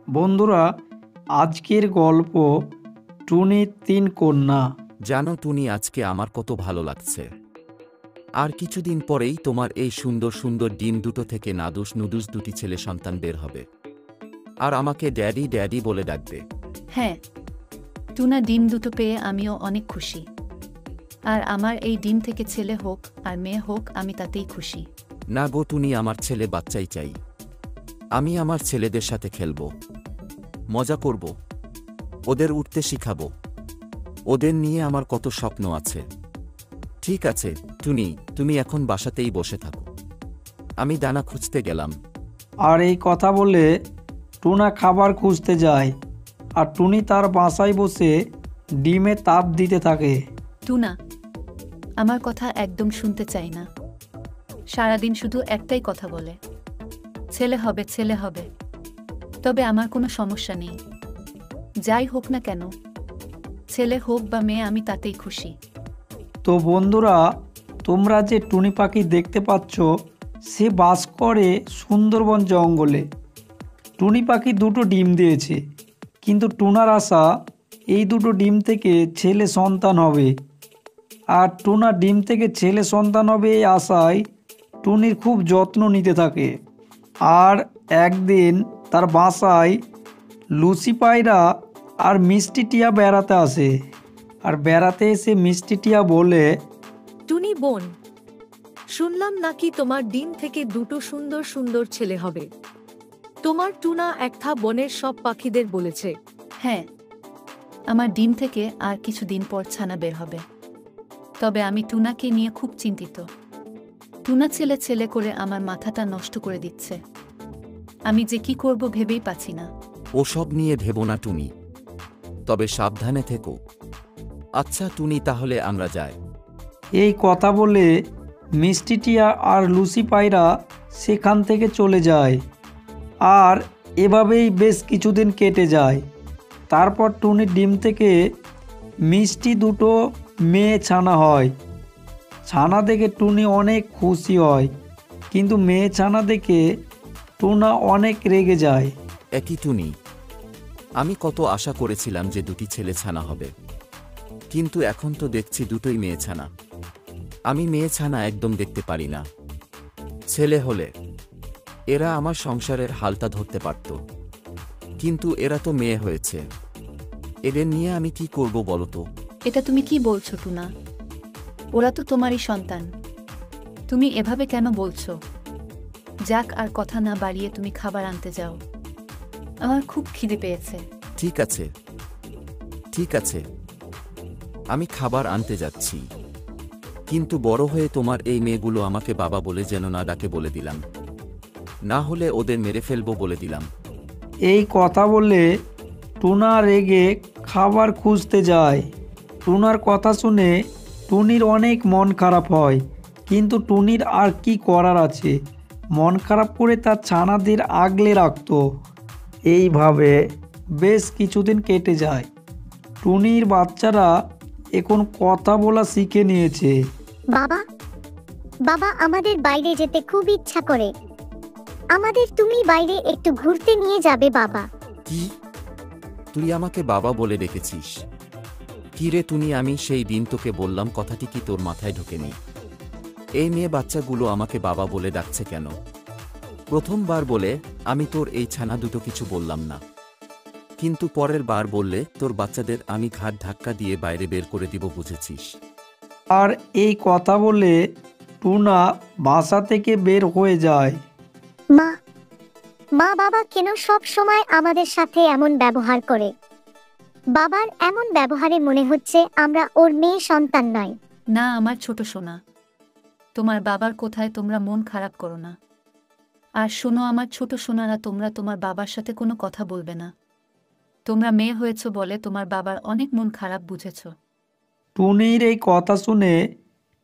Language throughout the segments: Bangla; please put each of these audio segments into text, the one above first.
বন্ধুরা, আজকের গল্প টুনির তিন কন্যা। জানো টুনি, আজকে আমার কত ভালো লাগছে। আর কিছুদিন পরেই তোমার এই সুন্দর সুন্দর ডিম দুটো থেকে নাদুস নুদুস দুটি ছেলে সন্তান বের হবে, আর আমাকে ড্যাডি ড্যাডি বলে ডাকবে। হ্যাঁ, টুনা ডিম দুটো পেয়ে আমিও অনেক খুশি। আর আমার এই ডিম থেকে ছেলে হোক আর মেয়ে হোক, আমি তাতেই খুশি। না গো টুনি, আমার ছেলে বাচ্চাই চাই। আমি আমার ছেলেদের সাথে খেলব, মজা করব, ওদের উঠতে শিখাবো। ওদের নিয়ে আমার কত স্বপ্ন আছে। ঠিক আছে টুনি, তুমি এখন বাসাতেই বসে থাকো, আমি দানা খুঁজতে গেলাম। আর এই কথা বলে টুনা খাবার খুঁজতে যায়, আর টুনি তার বাসায় বসে ডিমে তাপ দিতে থাকে। টুনা আমার কথা একদম শুনতে চাই না। সারাদিন শুধু একটাই কথা বলে, ছেলে হবে ছেলে হবে। তবে আমার কোনো সমস্যা নেই, যাই হোক না কেন, ছেলে হোক বা মেয়ে আমি তাতেই খুশি। তো বন্ধুরা, তোমরা যে টুনি পাখি দেখতে পাচ্ছ, সে বাস করে সুন্দরবন জঙ্গলে। টুনি পাখি দুটো ডিম দিয়েছে, কিন্তু টুনার আশা এই দুটো ডিম থেকে ছেলে সন্তান হবে। আর টুনা ডিম থেকে ছেলে সন্তান হবে এই আশায় টুনির খুব যত্ন নিতে থাকে। আর একদিন তার বাসায় লুচি পায়রা আর মিষ্টি টিয়া বেড়াতে আসে। আর বেড়াতে এসে মিষ্টি টিয়া বলে, টুনি বোন, শুনলাম নাকি তোমার ডিম থেকে দুটো সুন্দর সুন্দর ছেলে হবে। তোমার টুনা একটা বনের সব পাখিদের বলেছে। হ্যাঁ, আমার ডিম থেকে আর কিছুদিন পর ছানা বের হবে। তবে আমি টুনাকে নিয়ে খুব চিন্তিত। টুনা ছেলে ছেলে করে আমার মাথাটা নষ্ট করে দিচ্ছে। আমি যে কি করব ভেবেই পাচ্ছি না। ওসব নিয়ে ভেবো না টুনি, তবে সাবধানে থেকো। আচ্ছা টুনি, তাহলে আমরা যাই। এই কথা বলে মিষ্টি টিয়া আর লুচি পায়রা সেখান থেকে চলে যায়। আর এভাবেই বেশ কিছুদিন কেটে যায়। তারপর টুনির ডিম থেকে মিষ্টি দুটো মেয়ে ছানা হয়। ছানা দেখে টুনি অনেক খুশি হয়, কিন্তু মেয়ে ছানা দেখে টুনা অনেক রেগে যায়। একই টুনি, আমি কত আশা করেছিলাম যে দুটি ছেলে ছানা হবে, কিন্তু এখন তো দেখছি দুটোই মেয়ে ছানা। আমি মেয়ে ছানা একদম দেখতে পারি না। ছেলে হলে এরা আমার সংসারের হালটা ধরতে পারত, কিন্তু এরা তো মেয়ে হয়েছে। এদের নিয়ে আমি কি করব বলো তো? এটা তুমি কি বলছো টুনা? ওরা তো তোমারই সন্তান। তুমি এভাবে কেন বলছো? যাক, আর কথা না বাড়িয়ে তুমি খাবার আনতে যাও। আমার খুব খিদে পেয়েছে। ঠিক আছে ঠিক আছে, আমি খাবার আনতে যাচ্ছি। কিন্তু বড় হয়ে তোমার এই মেয়েগুলো আমাকে বাবা বলে যেন না ডাকে বলে দিলাম, না হলে ওদের মেরে ফেলবো বলে দিলাম। এই কথা বলে টুনা রেগে খাবার খুঁজতে যায়। টুনার কথা শুনে টুনির অনেক মন খারাপ হয়, কিন্তু টুনির আর কি করার আছে। মন খারাপ করে তার ছানাদের আগলে রাখত। এইভাবে বেশ কিছুদিন কেটে যায়। টুনির বাচ্চারা এখন কথা বলা শিখে নিয়েছে। বাবা, বাবা, আমাদের বাইরে যেতে খুব ইচ্ছা করে। আমাদের তুমি বাইরে একটু ঘুরতে নিয়ে যাবে বাবা? কি, তুই আমাকে বাবা বলে ডেকেছিস? কি রে টুনি, আমি সেই দিন তোকে বললাম, কথাটি কি তোর মাথায় ঢোকেনি? এই মেয়ে বাচ্চাগুলো আমাকে বাবা বলে ডাকছে কেন? প্রথমবার বলে আমি তোর এই ছানা দুটো কিছু বললাম না, কিন্তু পরের বার বললে তোর বাচ্চাদের আমি ঘাট ধাক্কা দিয়ে বাইরে বের করে দিব, বুঝেছিস? আর এই কথা বলে টুনা বাসা থেকে বের হয়ে যায়। মা, মা বাবা কেন সব সময় আমাদের সাথে এমন ব্যবহার করে? বাবার এমন ব্যবহারে মনে হচ্ছে আমরা ওর মেয়ে সন্তান নয়। না আমার ছোট সোনা, তোমার বাবার কোথায় তোমরা মন খারাপ করো না। আর শোনো আমার ছোট সোনারা, তোমরা তোমার বাবার সাথে কোনো কথা বলবে না। তোমরা মেয়ে হয়েছ বলে তোমার বাবার অনেক মন খারাপ, বুঝেছ? টুনির এই কথা শুনে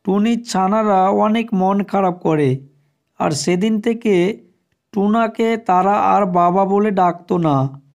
টুনির ছানারা অনেক মন খারাপ করে। আর সেদিন থেকে টুনাকে তারা আর বাবা বলে ডাকতো না।